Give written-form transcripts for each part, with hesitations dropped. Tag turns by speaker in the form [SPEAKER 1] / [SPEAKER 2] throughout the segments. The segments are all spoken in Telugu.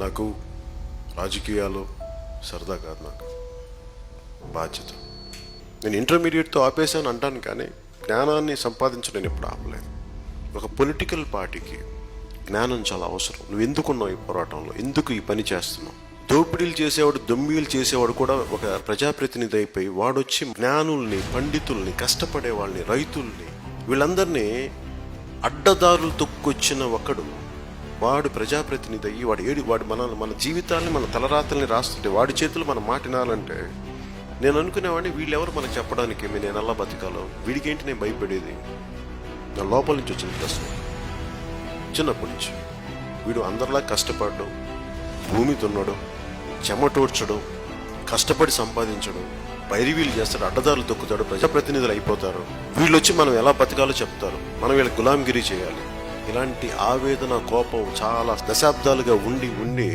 [SPEAKER 1] నాకు రాజకీయాలు సరదా కాదు, నాకు బాధ్యత. నేను ఇంటర్మీడియట్తో ఆపేసాను అంటాను, కానీ జ్ఞానాన్ని సంపాదించడం నేను ఎప్పుడు ఆపలేదు. ఒక పొలిటికల్ పార్టీకి జ్ఞానం చాలా అవసరం. నువ్వు ఎందుకున్నావు ఈ పోరాటంలో, ఎందుకు ఈ పని చేస్తున్నావు? దోపిడీలు చేసేవాడు, దొమ్మిలు చేసేవాడు కూడా ఒక ప్రజాప్రతినిధి అయిపోయి వాడొచ్చి జ్ఞానుల్ని, పండితుల్ని, కష్టపడే వాళ్ళని, రైతుల్ని, వీళ్ళందరినీ అడ్డదారులు తొక్కొచ్చిన ఒకడు వాడు ప్రజాప్రతినిధి అయ్యి వాడు మన జీవితాన్ని, మన తలరాతల్ని రాస్తుంటే వాడి చేతులు మనం మాటినాలంటే నేను అనుకునేవాడిని, వీళ్ళెవరు మనకు చెప్పడానికి నేను ఎలా బతకాలో, వీడికేంటి నేను భయపడేది? నా లోపల నుంచి వచ్చిన ప్రశ్న. చిన్నప్పటి నుంచి వీడు అందరిలా కష్టపడడం, భూమి దున్నడం, చెమటోడ్చడం, కష్టపడి సంపాదించడం, పైరివీలు చేస్తాడు, అడ్డదారులు తొక్కుతాడు, ప్రజాప్రతినిధులు అయిపోతారు, వీళ్ళు వచ్చి మనం ఎలా బతకాలో చెప్తారు, మనం వీళ్ళకి గులాంగిరి చేయాలి. ఇలాంటి ఆవేదన, కోపం చాలా దశాబ్దాలుగా ఉండి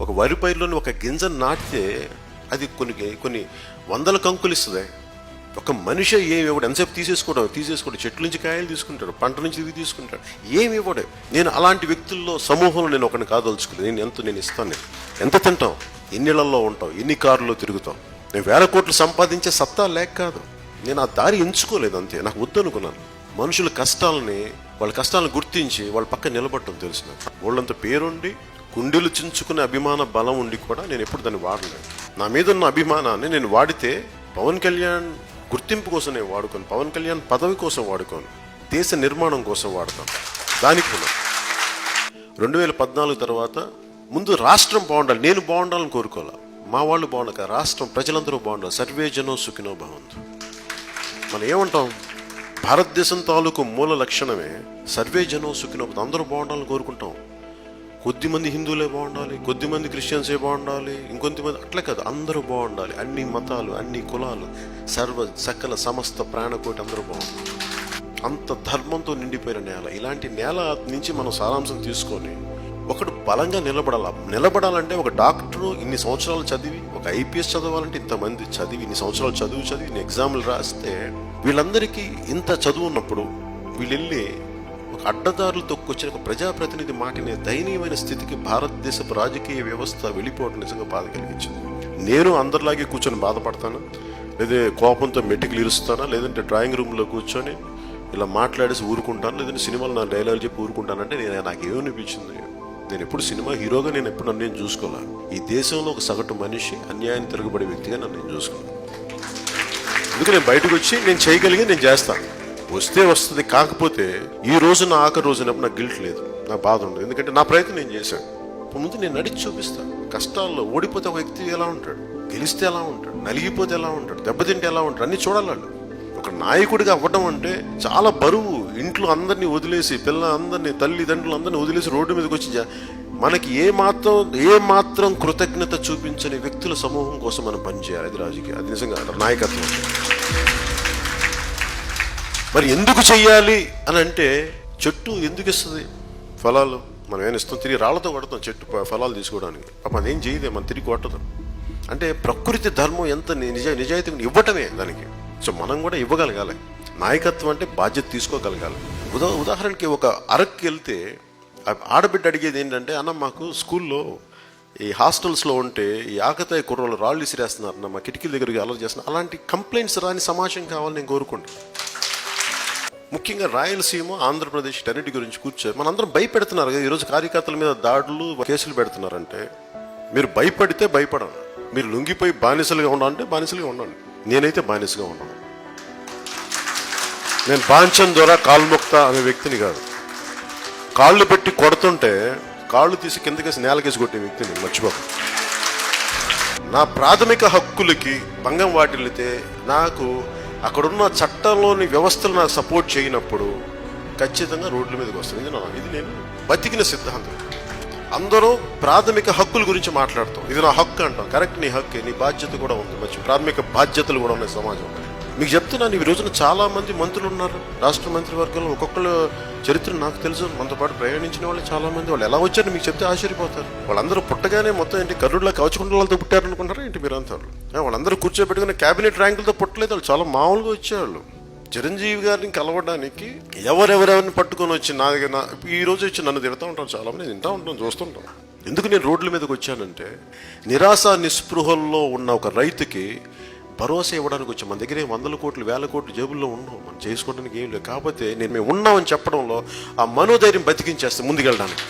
[SPEAKER 1] ఒక వరి పైరులోని ఒక గింజను నాటితే అది కొన్ని వందల కంకులు ఇస్తుంది. ఒక మనిషి ఏమి ఇవ్వడు, ఎంతసేపు తీసేసుకోవడం, చెట్ల నుంచి కాయలు తీసుకుంటాడు, పంట నుంచి ఇవి తీసుకుంటాడు, ఏమి ఇవ్వడు. నేను అలాంటి వ్యక్తుల్లో సమూహంలో నేను ఒకరిని కాదలుచుకోలేదు. నేను ఇస్తాను. ఎంత తింటాం, ఎన్నిళ్లలో ఉంటాం, ఎన్ని కార్లలో తిరుగుతాం. నేను 1000 కోట్లు సంపాదించే సత్తా లేక కాదు, నేను ఆ దారి ఎంచుకోలేదు, అంతే. నాకు వద్దనుకున్నాను. మనుషుల కష్టాలని, వాళ్ళ కష్టాలను గుర్తించి వాళ్ళ పక్క నిలబడటం తెలిసిన వాళ్ళంత పేరుండి, కుండెలు చించుకునే అభిమాన బలం ఉండి కూడా నేను ఎప్పుడు దాన్ని వాడలేదు. నా మీద ఉన్న అభిమానాన్ని నేను వాడితే పవన్ కళ్యాణ్ గుర్తింపు కోసం నేను వాడుకోను, పవన్ కళ్యాణ్ పదవి కోసం వాడుకోను, దేశ నిర్మాణం కోసం వాడతాను. దానికి 2014 తర్వాత ముందు రాష్ట్రం బాగుండాలి, నేను బాగుండాలని కోరుకోవాలి. మా వాళ్ళు బాగుండక రాష్ట్రం, ప్రజలందరూ బాగుండాలి. సర్వే జనో సుఖినో భవంతు. మనం ఏమంటాం, భారతదేశం తాలూకు మూల లక్షణమే సర్వే జనో సుఖినో భవంతు. అందరూ బాగుండాలని కోరుకుంటాం. కొద్దిమంది హిందువులే బాగుండాలి, కొద్దిమంది క్రిస్టియన్సే బాగుండాలి, ఇంకొంతమంది అట్లా కాదు, అందరూ బాగుండాలి. అన్ని మతాలు, అన్ని కులాలు, సకల సమస్త ప్రాణకోటి అందరూ బాగుండాలి. అంత ధర్మంతో నిండిపోయిన నేల. ఇలాంటి నేల నుంచి మనం సారాంశం తీసుకొని ఒకడు బలంగా నిలబడాలంటే ఒక డాక్టరు ఇన్ని సంవత్సరాలు చదివి, ఒక ఐపీఎస్ చదవాలంటే ఇంతమంది చదివి, ఇన్ని సంవత్సరాలు చదివి ఇన్ని ఎగ్జామ్లు రాస్తే, వీళ్ళందరికీ ఇంత చదువు ఉన్నప్పుడు వీళ్ళు వెళ్ళి ఒక అడ్డదారులు తొక్కొచ్చిన ఒక ప్రజాప్రతినిధి మాటినే దయనీయమైన స్థితికి భారతదేశపు రాజకీయ వ్యవస్థ వెళ్ళిపోవడం నిజంగా బాధ కలిగించింది. నేను అందరిలాగే కూర్చొని బాధపడతాను, లేదా కోపంతో మెటికలు ఇరుస్తానా, లేదంటే డ్రాయింగ్ రూమ్లో కూర్చొని ఇలా మాట్లాడేసి ఊరుకుంటాను, లేదంటే సినిమాలో నా డైలాగ్ చెప్పి ఊరుకుంటానంటే నాకేమనిపించింది, నేను ఎప్పుడు సినిమా హీరోగా నేను ఎప్పుడు నన్ను నేను చూసుకోవాలి. ఈ దేశంలో ఒక సగటు మనిషి, అన్యాయాన్ని తిరగబడే వ్యక్తిగా నన్ను నేను చూసుకోవాలి. అందుకే నేను బయటకు వచ్చి నేను చేయగలిగి నేను చేస్తాను. వస్తే వస్తుంది. కాకపోతే ఈ రోజు నా ఆఖరి రోజునప్పుడు నాకు గిల్ట్ లేదు, నాకు బాధ ఉండదు. ఎందుకంటే నా ప్రయత్నం నేను చేశాను. ముందు నేను నడిచి చూపిస్తాను. కష్టాల్లో ఓడిపోతే ఒక వ్యక్తి ఎలా ఉంటాడు, గెలిస్తే ఎలా ఉంటాడు, నలిగిపోతే ఎలా ఉంటాడు, దెబ్బతింటే ఎలా ఉంటాడు, అన్నీ చూడాలి. ఒక నాయకుడిగా అవ్వడం అంటే చాలా బరువు. ఇంట్లో అందరినీ వదిలేసి, అందరినీ, తల్లిదండ్రులు అందరినీ వదిలేసి రోడ్డు మీదకి వచ్చి మనకి ఏ మాత్రం కృతజ్ఞత చూపించని వ్యక్తుల సమూహం కోసం మనం పనిచేయాలి. అది రాజకీయం, అది నిజంగా నాయకత్వం. మరి ఎందుకు చెయ్యాలి అని అంటే, చెట్టు ఎందుకు ఇస్తుంది ఫలాలు? మనం ఏమైనా ఇస్తాం, తిరిగి రాళ్లతో కొడతాం చెట్టు ఫలాలు తీసుకోవడానికి. పాపం అదేం చేయదే, మనం తిరిగి కొట్టదు. అంటే ప్రకృతి ధర్మం ఎంత నిజాయితీ ఇవ్వటమే దానికి. సో మనం కూడా ఇవ్వగలగాలి. నాయకత్వం అంటే బాధ్యత తీసుకోగలగాలి. ఉదాహరణకి ఒక అరక్కి వెళ్తే ఆడబిడ్డ అడిగేది ఏంటంటే, అన్న మాకు స్కూల్లో ఈ హాస్టల్స్లో ఉంటే ఈ ఆకతాయి కుర్రలు రాళ్ళు విసిరేస్తున్నారు, మా కిటికీల దగ్గరికి అలర్ట్ చేస్తున్నారు. అలాంటి కంప్లైంట్స్ రాని సమాజం కావాలని నేను కోరుకుంటాను. ముఖ్యంగా రాయలసీమ, ఆంధ్రప్రదేశ్ టెరిటరీ గురించి కూర్చొని మనందరం భయపెడుతున్నారు కదా. ఈరోజు కార్యకర్తల మీద దాడులు, కేసులు పెడుతున్నారంటే, మీరు భయపడితే భయపడండి, మీరు లొంగిపోయి బానిసలుగా ఉండాలంటే బానిసలుగా ఉండండి. నేనైతే బానిసగా ఉన్నాను. నేను బాంచన్ ద్వారా కాల్ముక్త అనే వ్యక్తిని కాదు. కాళ్ళు పెట్టి కొడుతుంటే కాళ్ళు తీసి కిందకేసి నేలకేసి కొట్టే వ్యక్తిని మర్చిపోక. నా ప్రాథమిక హక్కులకి భంగం వాటిల్లితే, నాకు అక్కడున్న చట్టంలోని వ్యవస్థలు నాకు సపోర్ట్ చేయనప్పుడు ఖచ్చితంగా రోడ్ల మీదకి వస్తుంది. ఇది నేను బతికిన సిద్ధాంతం. అందరూ ప్రాథమిక హక్కుల గురించి మాట్లాడతాం, ఇది నా హక్కు అంటాం. కరెక్ట్, నీ హక్కే, నీ బాధ్యత కూడా ఉంది. మంచి ప్రాథమిక బాధ్యతలు కూడా ఉన్నాయి సమాజం. మీకు చెప్తున్నాను, ఈ రోజున చాలా మంది మంత్రులు ఉన్నారు రాష్ట్ర మంత్రివర్గంలో. ఒక్కొక్కరు చరిత్ర నాకు తెలుసు, మనతో పాటు ప్రయాణించిన వాళ్ళు చాలా మంది. వాళ్ళు ఎలా వచ్చారో మీకు చెప్తే ఆశ్చర్యపోతారు. వాళ్ళందరూ పుట్టగానే మొత్తం ఏంటి కర్రుడులా కవచకుండలతో పుట్టారనుకుంటారా ఏంటి మీరంతా? వాళ్ళందరూ కూర్చోబెట్టుకుని క్యాబినెట్ ర్యాంకులతో పుట్టలేదు, వాళ్ళు చాలా మామూలుగా వచ్చేవాళ్ళు. చిరంజీవి గారిని కలవడానికి ఎవరెవరెవరిని పట్టుకొని వచ్చి నా దగ్గర ఈ రోజు వచ్చి నన్ను తిడతా ఉంటాను. చాలా మంది తింటా ఉంటాను, చూస్తుంటాను. ఎందుకు నేను రోడ్ల మీదకి వచ్చానంటే నిరాశ నిస్పృహల్లో ఉన్న ఒక రైతుకి భరోసా ఇవ్వడానికి వచ్చాం. మన దగ్గర 100 కోట్లు 1000 కోట్లు జేబుల్లో ఉన్నాం, మనం చేసుకోవడానికి ఏం లేదు. కాకపోతే మేము ఉన్నామని చెప్పడంలో ఆ మనోధైర్యం బతికించేస్తే ముందుకెళ్ళడానికి.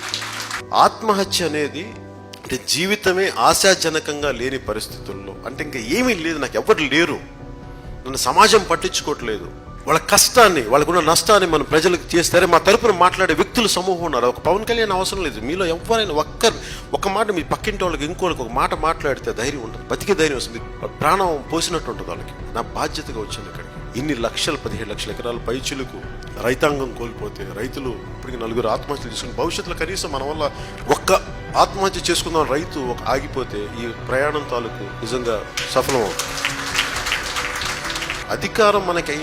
[SPEAKER 1] ఆత్మహత్య అనేది అంటే జీవితమే ఆశాజనకంగా లేని పరిస్థితుల్లో, అంటే ఇంకా ఏమీ లేదు, నాకు ఎవరు లేరు, నన్ను సమాజం పట్టించుకోవట్లేదు, వాళ్ళ కష్టాన్ని వాళ్ళకున్న నష్టాన్ని మనం ప్రజలకు చేస్తారే మా తరపున మాట్లాడే వ్యక్తులు సమూహం ఉన్నారు. ఒక పవన్ కళ్యాణ్ అవసరం లేదు, మీలో ఎవరైనా ఒక మాట మీ పక్కింటి వాళ్ళకి ఇంకోళ్ళకి ఒక మాట మాట్లాడితే ధైర్యం ఉంటుంది, బతికే ధైర్యం వస్తుంది, ప్రాణం పోసినట్టు ఉంటుంది వాళ్ళకి. నా బాధ్యతగా వచ్చింది ఇక్కడికి. ఇన్ని లక్షలు 17 లక్షల ఎకరాల పైచులకు రైతాంగం కోల్పోతే, రైతులు ఇప్పటికి 4 ఆత్మహత్యలు చేసుకుని భవిష్యత్తులో కనీసం మన వల్ల ఒక్క ఆత్మహత్య చేసుకుందాం రైతు ఒక ఆగిపోతే ఈ ప్రయాణం తాలూకు నిజంగా సఫలం అవుతుంది. అధికారం మనకి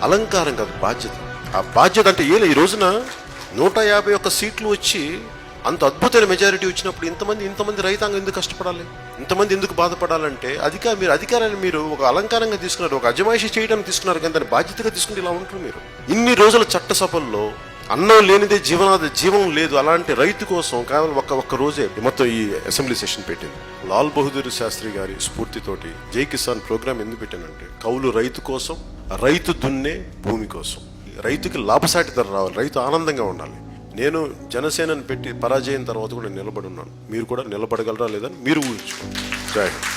[SPEAKER 1] అలంకారం కాదు, బాధ్యత. ఆ బాధ్యత అంటే ఈ రోజున 151 సీట్లు వచ్చి అంత అద్భుతమైన మెజారిటీ వచ్చినప్పుడు ఇంతమంది రైతాంగం ఎందుకు కష్టపడాలి, ఇంతమంది ఎందుకు బాధపడాలంటే మీరు అధికారాన్ని మీరు ఒక అలంకారంగా తీసుకున్నారు, ఒక అజమాయిషీ చేయడానికి తీసుకున్నారు, కానీ దాన్ని బాధ్యతగా తీసుకుంటే ఇలా ఉంటారు మీరు. ఇన్ని రోజుల చట్టసభల్లో అన్నం లేనిదే జీవం లేదు. అలాంటి రైతు కోసం కేవలం ఒక్క రోజే మొత్తం ఈ అసెంబ్లీ సెషన్ పెట్టింది. లాల్ బహదూర్ శాస్త్రి గారి స్ఫూర్తితోటి జై కిసాన్ ప్రోగ్రామ్ ఎందుకు పెట్టానంటే, కౌలు రైతు కోసం, రైతు దున్నే భూమి కోసం, రైతుకి లాభసాటి ధర రావాలి, రైతు ఆనందంగా ఉండాలి. నేను జనసేనని పెట్టి పరాజయం తర్వాత కూడా నిలబడి ఉన్నాను. మీరు కూడా నిలబడగలరా లేదని మీరు ఊహించుకోండి. జై హింద్.